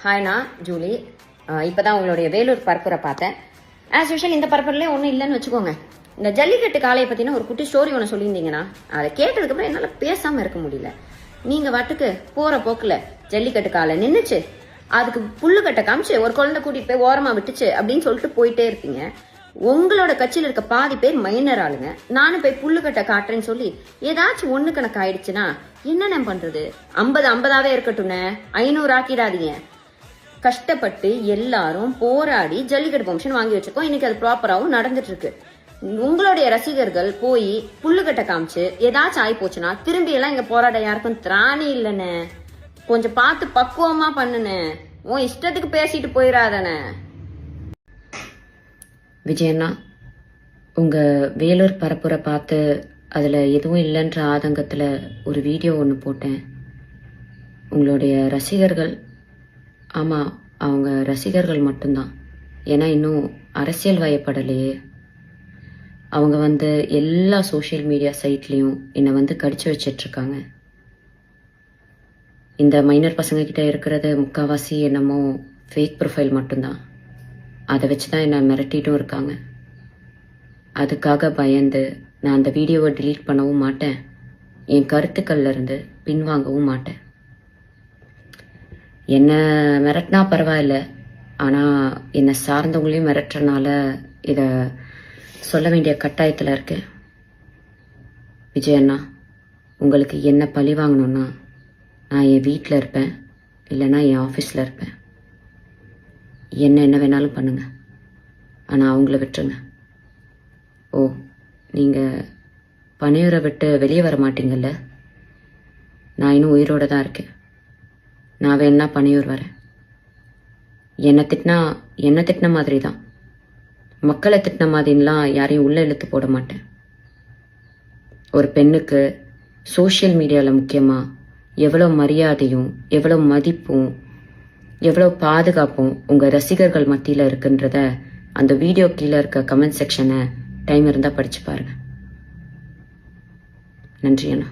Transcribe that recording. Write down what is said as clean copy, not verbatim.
ஹாய்ண்ணா Julie. இப்போ தான் உங்களுடைய வேலூர் பரப்புரை பார்த்தேன். ஆஸ் யூஷுவல் இந்த பரப்புரிலே ஒன்றும் இல்லைன்னு வச்சுக்கோங்க. இந்த ஜல்லிக்கட்டு காளையை பற்றின ஒரு குட்டி ஸ்டோரி ஒன்று சொல்லியிருந்தீங்கன்னா அதை கேட்டதுக்கப்புறம் என்னால் பேசாமல் இருக்க முடியல. நீங்கள் வாட்டுக்கு போகிற போக்கில் ஜல்லிக்கட்டு காளை நின்றுச்சு, அதுக்கு புல்லுக்கட்டை காமிச்சு ஒரு குழந்தை கூட்டிகிட்டு போய் ஓரமாக விட்டுச்சு அப்படின்னு சொல்லிட்டு போயிட்டே இருப்பீங்க. உங்களோட கட்சியில் இருக்க பாதி பேர் மைனர் ஆளுங்க. நானும் போய் புல்லுக்கட்டை காட்டுறேன்னு சொல்லி ஏதாச்சும் ஒன்று கணக்கு ஆயிடுச்சுன்னா என்னென்ன பண்றது? 50-50ஆவே இருக்கட்டும்னே, 500 ஆக்கிடாதீங்க. கஷ்டப்பட்டு எல்லாரும் போராடி ஜல்லிக்கட்டு பெர்மிஷன் வாங்கி வச்சிருக்கோம். இன்னைக்கு அது ப்ராப்பராகவும் நடந்துட்டு இருக்கு. உங்களுடைய ரசிகர்கள் போய் புல்லுக்கட்டை காமிச்சு ஏதாச்சும் ஆகி போச்சுன்னா திரும்பி எல்லாம் இங்க போராட யாருக்கும் திராணி இல்லைன்னு. கொஞ்சம் பார்த்து பக்குவமா பண்ணுன்னு. உன் இஷ்டத்துக்கு பேசிட்டு போயிடாதானே. விஜயண்ணா, உங்கள் வேலூர் பரப்புரை பார்த்து அதில் எதுவும் இல்லைன்ற ஆதங்கத்தில் ஒரு வீடியோ ஒன்று போட்டேன். உங்களுடைய ரசிகர்கள், ஆமாம் அவங்க ரசிகர்கள் மட்டும்தான், ஏன்னா இன்னும் அரசியல் வயப்படலையே. அவங்க எல்லா சோஷியல் மீடியா சைட்லேயும் என்னை கடிச்சு வச்சிட்ருக்காங்க. இந்த மைனர் பசங்கக்கிட்ட இருக்கிறது முக்கால்வாசி என்னமோ ஃபேக் ப்ரொஃபைல் மட்டும்தான். அதை வச்சு தான் என்னை மிரட்டிட்டும் இருக்காங்க. அதுக்காக பயந்து நான் அந்த வீடியோவை டிலீட் பண்ணவும் மாட்டேன், என் கருத்துக்கள்ல இருந்து பின்வாங்கவும் மாட்டேன். என்னை மிரட்டினா பரவாயில்ல, ஆனால் என்னை சார்ந்தவங்களையும் மிரட்டுறனால இதை சொல்ல வேண்டிய கட்டாயத்தில் இருக்கேன். விஜயண்ணா, உங்களுக்கு என்ன பழி வாங்கணும்னா நான் என் வீட்டில் இருப்பேன், இல்லைன்னா என் ஆஃபீஸில் இருப்பேன். என்ன வேணாலும் பண்ணுங்க, ஆனால் அவங்கள விட்டுருங்க. ஓ, நீங்கள் பனையூரை விட்டு வெளியே வர மாட்டீங்கல்ல? நான் இன்னும் உயிரோடு தான் இருக்கேன். நான் வேணா பனையூர் வரேன். என்னை திட்டின மாதிரி தான், மக்களை திட்டின மாதிரிலாம் யாரையும் உள்ளே இழுத்து போட மாட்டேன். ஒரு பெண்ணுக்கு சோஷியல் மீடியாவில் முக்கியமாக எவ்வளோ மரியாதையும் எவ்வளோ மதிப்பும் எவ்வளோ பாதுகாப்பும் உங்கள் ரசிகர்கள் மத்தியில் இருக்குன்றத அந்த வீடியோ கீழே இருக்க கமெண்ட் செக்ஷனை டைம் இருந்தால் படித்து பாருங்கள். நன்றி அண்ணா.